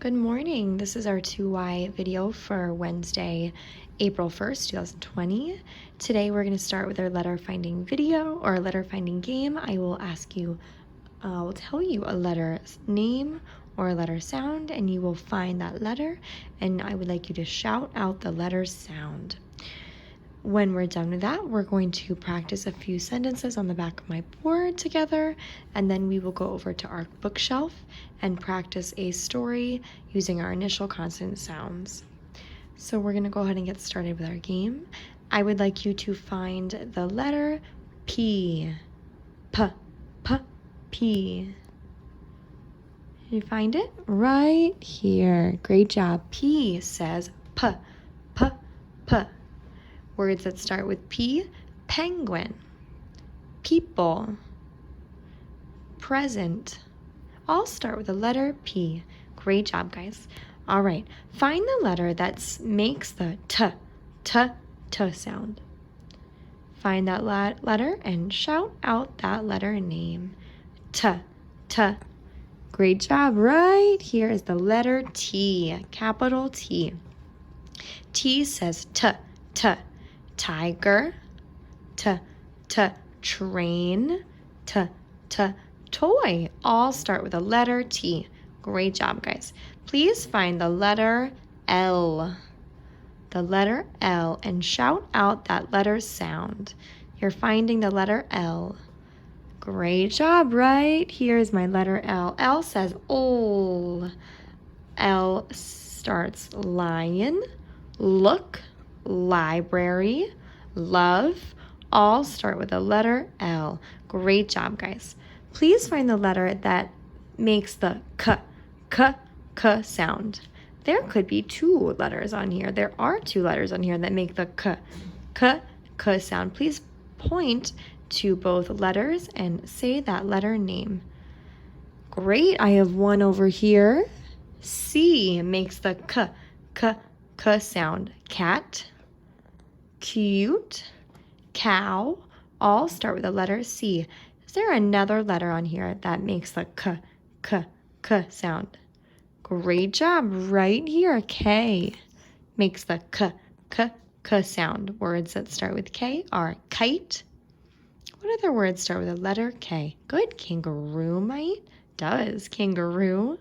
Good morning. This is our 2Y video for Wednesday, April 1st, 2020. Today we're going to start with our letter finding video or letter finding game. I'll tell you a letter's name or a letter sound, and you will find that letter, and I would like you to shout out the letter's sound. When we're done with that, we're going to practice a few sentences on the back of my board together, and then we will go over to our bookshelf and practice a story using our initial consonant sounds. So we're going to go ahead and get started with our game. I would like you to find the letter P. P, P, P. You find it? Right here. Great job. P says P, P, P. Words that start with P: penguin, people, present. All start with the letter P. Great job, guys. All right, find the letter that makes the T, T, T sound. Find that letter and shout out that letter name. T, T. Great job. Right here is the letter T, capital T. T says T, T. Tiger, T, T, train, T, T, toy. All start with the letter T. Great job, guys. Please find the letter L. The letter L, and shout out that letter sound. You're finding the letter L. Great job. Right here is my letter L. L says ol. L starts lion, look, library, love. All start with the letter L. Great job, guys. Please find the letter that makes the K, K, K sound. There could be two letters on here. There are two letters on here that make the K, K, K sound. Please point to both letters and say that letter name. Great. I have one over here. C makes the K, K, K sound. Cat, cute, cow. All start with the letter C. Is there another letter on here that makes the K, K, K sound? Great job. Right here, K makes the K, K, K sound. Words that start with K are kite. What other words start with the letter K? Good. Kangaroo might. Does. Kangaroo.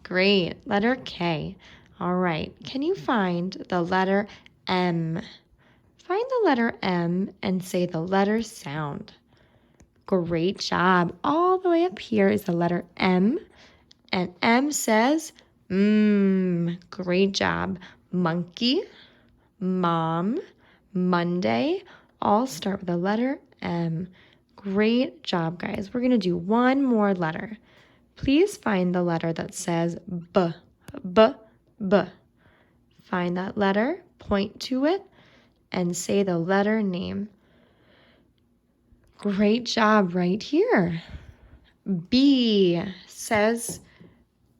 Great. Letter K. All right. Can you find the letter M? Find the letter M and say the letter sound. Great job. All the way up here is the letter M, and M says Great job. Monkey, mom, Monday. All start with the letter M. Great job, guys. We're going to do one more letter. Please find the letter that says B, B, B. Find that letter, point to it, and say the letter name. Great job right here. B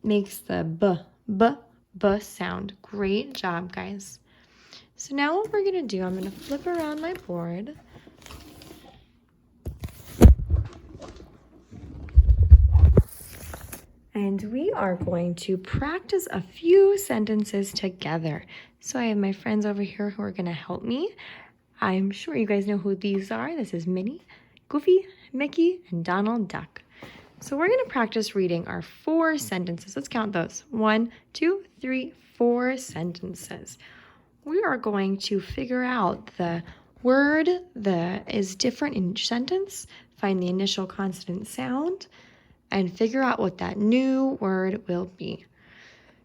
makes the B, B, B sound. Great job, guys. So now what we're going to do, I'm going to flip around my board. And we are going to practice a few sentences together. So I have my friends over here who are going to help me. I'm sure you guys know who these are. This is Minnie, Goofy, Mickey, and Donald Duck. So we're going to practice reading our 4 sentences. Let's count those. 1, 2, 3, 4 sentences. We are going to figure out the word that is different in each sentence, find the initial consonant sound, and figure out what that new word will be.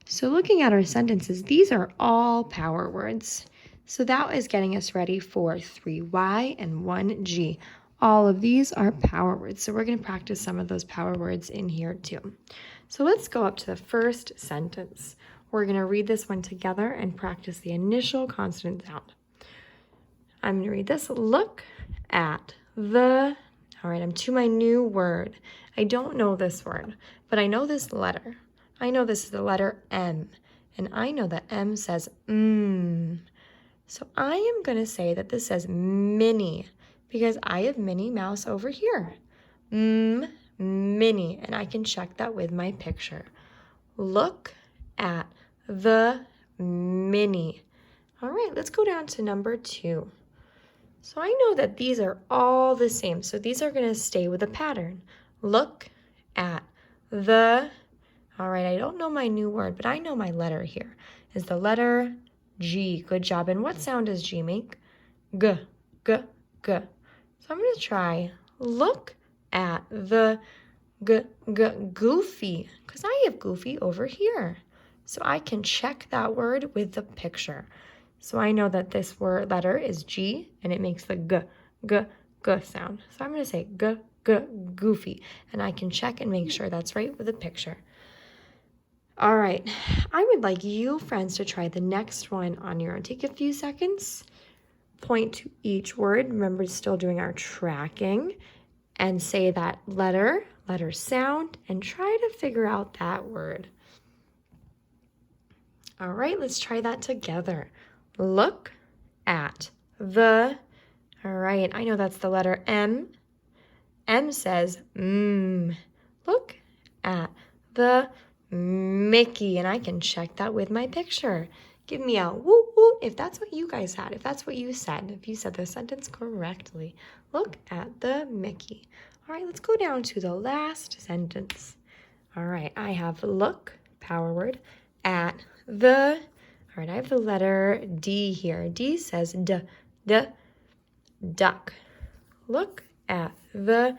So looking at our sentences, these are all power words. So that is getting us ready for 3Y and 1G. All of these are power words. So we're going to practice some of those power words in here too. So let's go up to the first sentence. We're going to read this one together and practice the initial consonant sound. I'm going to read this. Look at the... All right, I'm to my new word. I don't know this word, but I know this letter. I know this is the letter M, and I know that M says So I am going to say that this says Minnie, because I have Minnie Mouse over here. Minnie, and I can check that with my picture. Look at the mini. All right, let's go down to number 2. So I know that these are all the same, so these are going to stay with a pattern. Look at the, all right, I don't know my new word, but I know my letter here is the letter G. Good job. And what sound does G make? G, G, G. So I'm going to try look at the goofy, because I have goofy over here. So I can check that word with the picture. So I know that this word letter is G, and it makes the G, G, G sound. So I'm going to say G, G, goofy, and I can check and make sure that's right with the picture. All right, I would like you, friends, to try the next one on your own. Take a few seconds, point to each word. Remember, still doing our tracking, and say that letter sound, and try to figure out that word. All right, let's try that together. Look at the, all right, I know that's the letter M. M says Look at the Mickey, and I can check that with my picture. Give me a woo woo if that's what you guys had, if that's what you said, if you said the sentence correctly. Look at the Mickey. All right, let's go down to the last sentence. All right, I have look, power word, at the, all right, I have the letter D here. D says duck. Look at the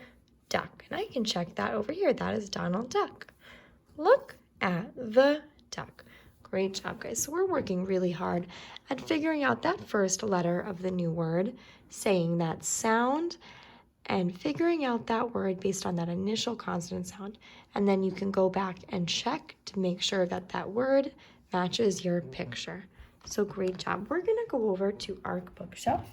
duck. And I can check that over here. That is Donald Duck. Look at the duck. Great job, guys. So we're working really hard at figuring out that first letter of the new word, saying that sound, and figuring out that word based on that initial consonant sound. And then you can go back and check to make sure that that word matches your picture. So great job. We're going to go over to ARC Bookshelf,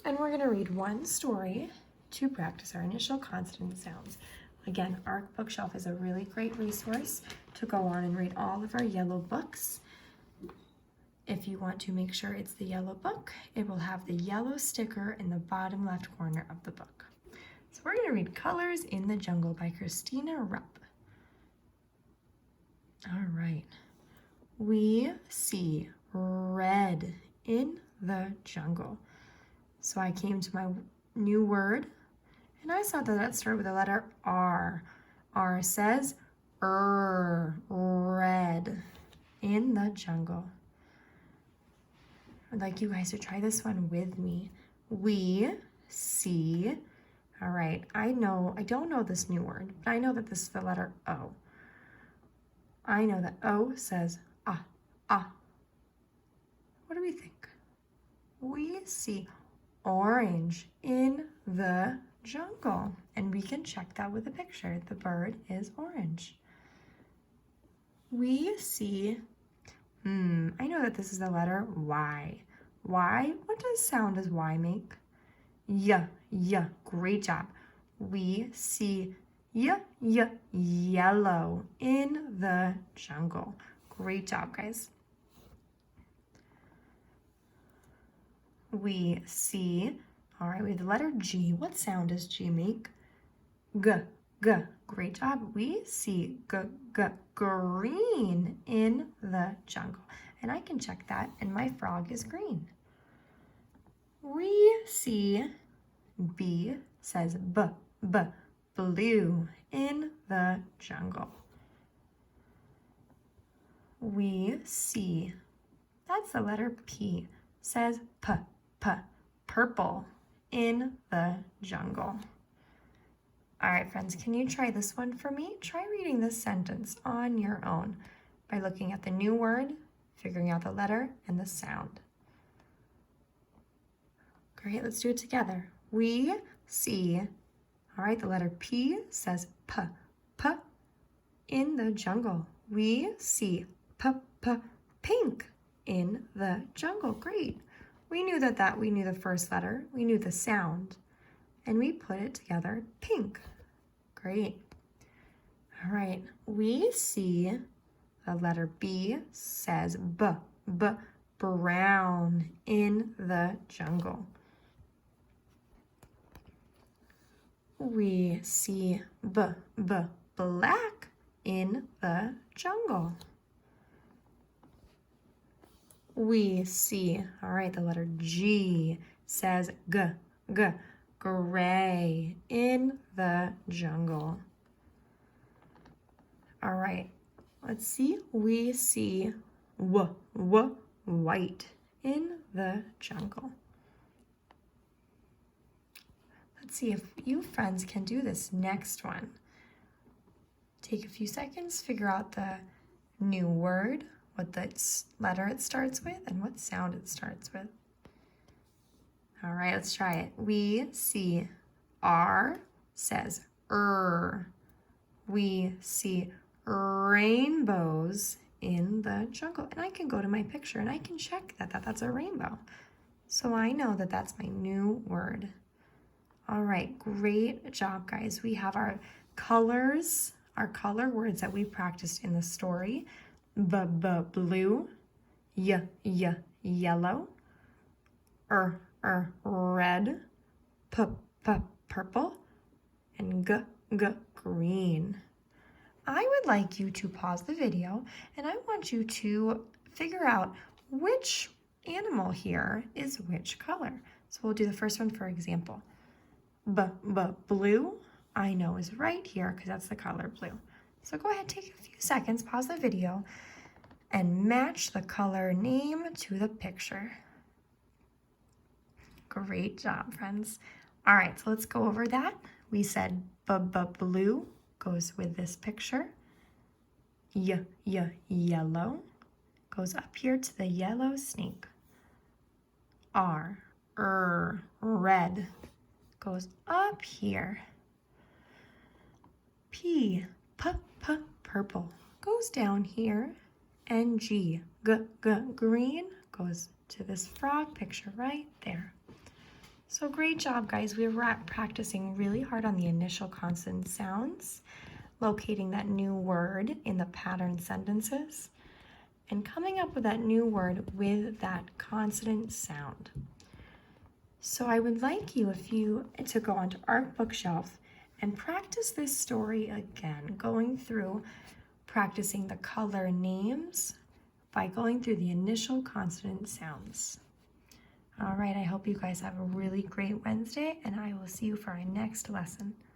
and we're going to read one story to practice our initial consonant sounds. Again, ARC Bookshelf is a really great resource to go on and read all of our yellow books. If you want to make sure it's the yellow book, it will have the yellow sticker in the bottom left corner of the book. So we're going to read Colors in the Jungle by Christina Rupp. All right. We see red in the jungle. So I came to my new word, and I saw that started with the letter R. R says red in the jungle. I'd like you guys to try this one with me. We see, all right, I don't know this new word, but I know that this is the letter O. I know that O says ah. What do we think? We see orange in the jungle, and we can check that with a picture. The bird is orange. We see, I know that this is the letter Y. Y, what sound does Y make? Yeah, great job. We see yellow in the jungle. Great job, guys. We see, all right, we have the letter G. What sound does G make? G. Great job. We see green in the jungle. And I can check that, and my frog is green. We see, B says blue in the jungle. We see, that's the letter P, says purple in the jungle. All right, friends, can you try this one for me? Try reading this sentence on your own by looking at the new word, figuring out the letter and the sound. Great, let's do it together. We see, all right, the letter P says p in the jungle. We see pink in the jungle. Great. We knew we knew the first letter, we knew the sound, and we put it together, pink. Great. All right, we see the letter B says brown in the jungle. We see black in the jungle. We see, all right, the letter G says G, G, gray in the jungle. All right, let's see. We see W, W, white in the jungle. Let's see if you friends can do this next one. Take a few seconds, figure out the new word, what the letter it starts with, and what sound it starts with. All right, let's try it. We see R says We see rainbows in the jungle. And I can go to my picture and I can check that's a rainbow. So I know that that's my new word. All right, great job, guys. We have our colors, our color words that we practiced in the story. Blue, yellow, red, purple, and green. I would like you to pause the video and I want you to figure out which animal here is which color. So we'll do the first one for example. Blue, I know is right here because that's the color blue. So go ahead, take a few seconds, pause the video, and match the color name to the picture. Great job, friends. All right, so let's go over that. We said blue goes with this picture. Yellow goes up here to the yellow snake. Red goes up here. Purple goes down here. And green goes to this frog picture right there. So great job, guys. We were practicing really hard on the initial consonant sounds, locating that new word in the pattern sentences, and coming up with that new word with that consonant sound. So I would like you, to go onto Art Bookshelf and practice this story again, going through practicing the color names by going through the initial consonant sounds. All right, I hope you guys have a really great Wednesday, and I will see you for our next lesson.